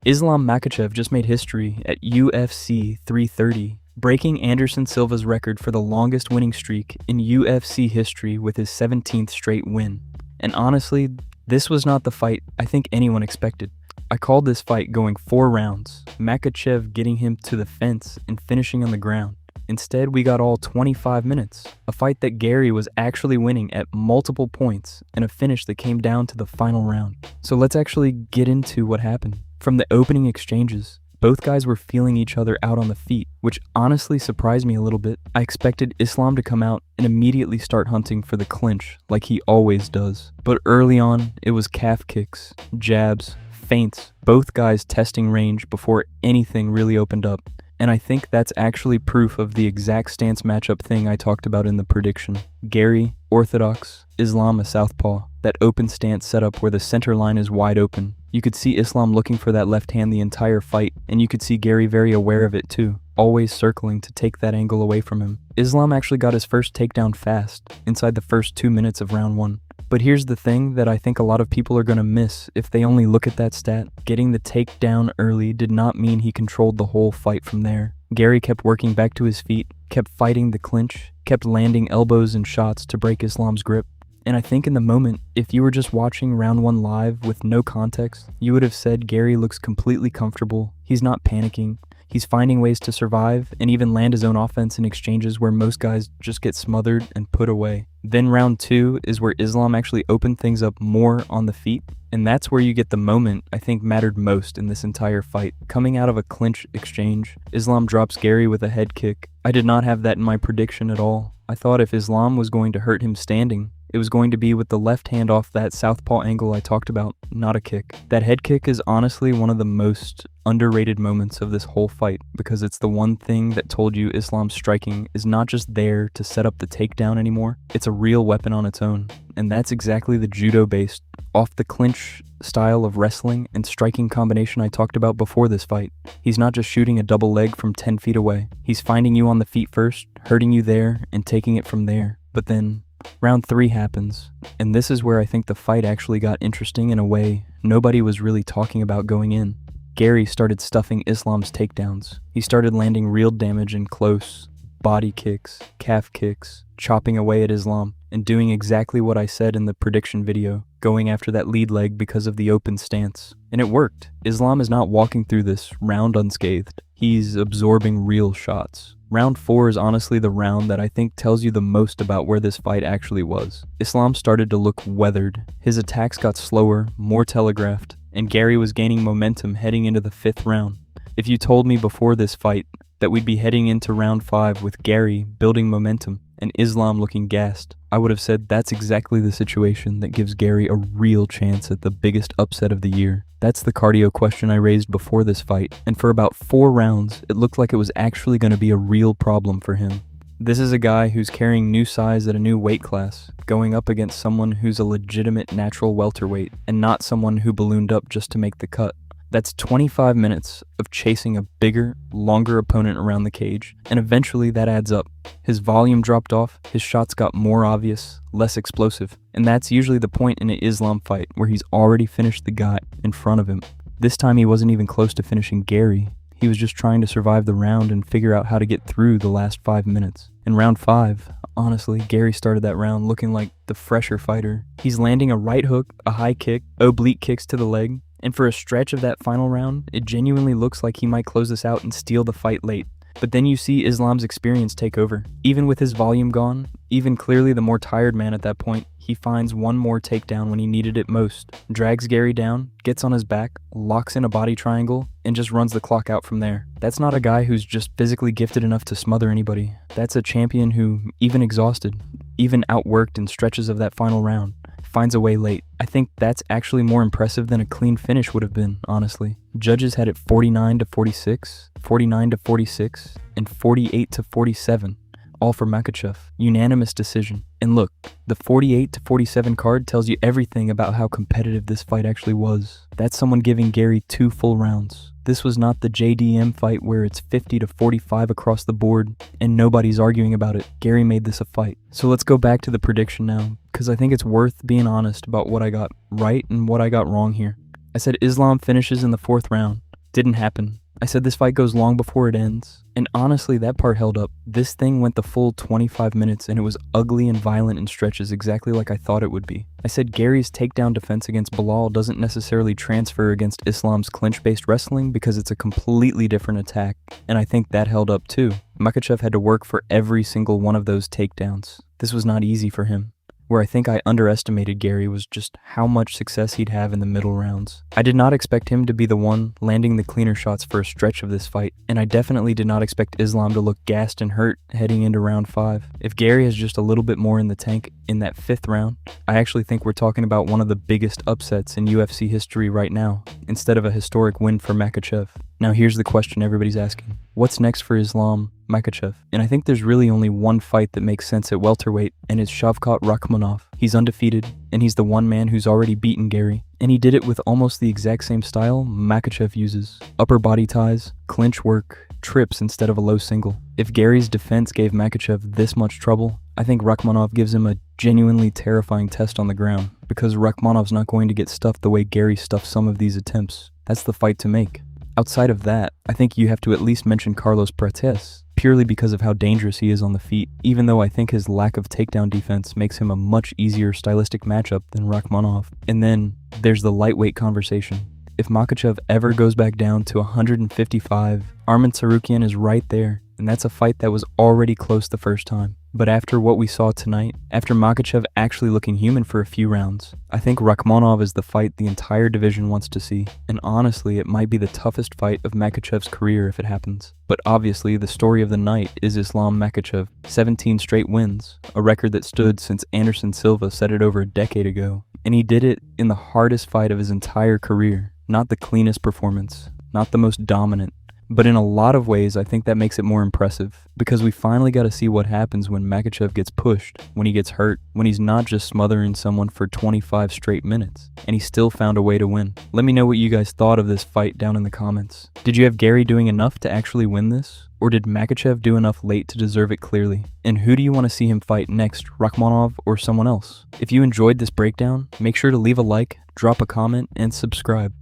Islam Makhachev just made history at UFC 330, breaking Anderson Silva's record for the longest winning streak in UFC history with his 17th straight win. And honestly, this was not the fight I think anyone expected. I called this fight going 4 rounds, Makhachev getting him to the fence and finishing on the ground. Instead, we got all 25 minutes, a fight that Garry was actually winning at multiple points, and a finish that came down to the final round. So let's actually get into what happened. From the opening exchanges, both guys were feeling each other out on the feet, which honestly surprised me a little bit. I expected Islam to come out and immediately start hunting for the clinch, like he always does. But early on, it was calf kicks, jabs, feints, both guys testing range before anything really opened up. And I think that's actually proof of the exact stance matchup thing I talked about in the prediction. Garry, orthodox, Islam a southpaw. That open stance setup where the center line is wide open. You could see Islam looking for that left hand the entire fight, and you could see Garry very aware of it too, always circling to take that angle away from him. Islam actually got his first takedown fast, inside the first 2 minutes of round 1. But here's the thing that I think a lot of people are going to miss if they only look at that stat. Getting the takedown early did not mean he controlled the whole fight from there. Garry kept working back to his feet, kept fighting the clinch, kept landing elbows and shots to break Islam's grip. And I think in the moment, if you were just watching round 1 live with no context, you would have said Garry looks completely comfortable, he's not panicking, he's finding ways to survive and even land his own offense in exchanges where most guys just get smothered and put away. Then round 2 is where Islam actually opened things up more on the feet, and that's where you get the moment I think mattered most in this entire fight. Coming out of a clinch exchange, Islam drops Garry with a head kick. I did not have that in my prediction at all. I thought if Islam was going to hurt him standing, it was going to be with the left hand off that southpaw angle I talked about, not a kick. That head kick is honestly one of the most underrated moments of this whole fight because it's the one thing that told you Islam's striking is not just there to set up the takedown anymore, it's a real weapon on its own. And that's exactly the judo-based, off the clinch style of wrestling and striking combination I talked about before this fight. He's not just shooting a double leg from 10 feet away. He's finding you on the feet first, hurting you there, and taking it from there. But then round 3 happens, and this is where I think the fight actually got interesting in a way nobody was really talking about going in. Garry started stuffing Islam's takedowns. He started landing real damage in close, body kicks, calf kicks, chopping away at Islam, and doing exactly what I said in the prediction video, going after that lead leg because of the open stance. And it worked. Islam is not walking through this round unscathed. He's absorbing real shots. Round 4 is honestly the round that I think tells you the most about where this fight actually was. Islam started to look weathered. His attacks got slower, more telegraphed, and Garry was gaining momentum heading into the 5th round. If you told me before this fight that we'd be heading into round 5 with Garry building momentum and Islam looking gassed, I would have said that's exactly the situation that gives Garry a real chance at the biggest upset of the year. That's the cardio question I raised before this fight, and for about 4 rounds, it looked like it was actually going to be a real problem for him. This is a guy who's carrying new size at a new weight class, going up against someone who's a legitimate natural welterweight, and not someone who ballooned up just to make the cut. That's 25 minutes of chasing a bigger, longer opponent around the cage, and eventually that adds up. His volume dropped off, his shots got more obvious, less explosive, and that's usually the point in an Islam fight where he's already finished the guy in front of him. This time he wasn't even close to finishing Garry. He was just trying to survive the round and figure out how to get through the last 5 minutes. In round 5, honestly, Garry started that round looking like the fresher fighter. He's landing a right hook, a high kick, oblique kicks to the leg, and for a stretch of that final round, it genuinely looks like he might close this out and steal the fight late. But then you see Islam's experience take over. Even with his volume gone, even clearly the more tired man at that point, he finds one more takedown when he needed it most, drags Garry down, gets on his back, locks in a body triangle, and just runs the clock out from there. That's not a guy who's just physically gifted enough to smother anybody. That's a champion who, even exhausted, even outworked in stretches of that final round, finds a way late. I think that's actually more impressive than a clean finish would have been, honestly. Judges had it 49-46, 49-46, and 48-47, all for Makhachev. Unanimous decision. And look, the 48-47 card tells you everything about how competitive this fight actually was. That's someone giving Garry 2 full rounds. This was not the JDM fight where it's 50-45 across the board and nobody's arguing about it. Garry made this a fight. So let's go back to the prediction now, because I think it's worth being honest about what I got right and what I got wrong here. I said Islam finishes in the 4th round. Didn't happen. I said this fight goes long before it ends, and honestly that part held up. This thing went the full 25 minutes and it was ugly and violent in stretches, exactly like I thought it would be. I said Garry's takedown defense against Bilal doesn't necessarily transfer against Islam's clinch-based wrestling because it's a completely different attack, and I think that held up too. Makhachev had to work for every single one of those takedowns. This was not easy for him. Where I think I underestimated Garry was just how much success he'd have in the middle rounds. I did not expect him to be the one landing the cleaner shots for a stretch of this fight, and I definitely did not expect Islam to look gassed and hurt heading into round 5. If Garry has just a little bit more in the tank in that 5th round, I actually think we're talking about one of the biggest upsets in UFC history right now, instead of a historic win for Makhachev. Now here's the question everybody's asking. What's next for Islam Makhachev? And I think there's really only one fight that makes sense at welterweight, and it's Shavkat Rakhmonov. He's undefeated, and he's the one man who's already beaten Garry. And he did it with almost the exact same style Makhachev uses. Upper body ties, clinch work, trips instead of a low single. If Garry's defense gave Makhachev this much trouble, I think Rakhmonov gives him a genuinely terrifying test on the ground, because Rakhmonov's not going to get stuffed the way Garry stuffed some of these attempts. That's the fight to make. Outside of that, I think you have to at least mention Carlos Prates, purely because of how dangerous he is on the feet, even though I think his lack of takedown defense makes him a much easier stylistic matchup than Rakhmonov. And then there's the lightweight conversation. If Makhachev ever goes back down to 155, Arman Tsarukyan is right there, and that's a fight that was already close the first time. But after what we saw tonight, after Makhachev actually looking human for a few rounds, I think Rakhmonov is the fight the entire division wants to see, and honestly it might be the toughest fight of Makhachev's career if it happens. But obviously the story of the night is Islam Makhachev, 17 straight wins, a record that stood since Anderson Silva set it over a decade ago, and he did it in the hardest fight of his entire career. Not the cleanest performance, not the most dominant, but in a lot of ways I think that makes it more impressive, because we finally got to see what happens when Makhachev gets pushed, when he gets hurt, when he's not just smothering someone for 25 straight minutes, and he still found a way to win. Let me know what you guys thought of this fight down in the comments. Did you have Garry doing enough to actually win this? Or did Makhachev do enough late to deserve it clearly? And who do you want to see him fight next, Rakhmonov or someone else? If you enjoyed this breakdown, make sure to leave a like, drop a comment, and subscribe.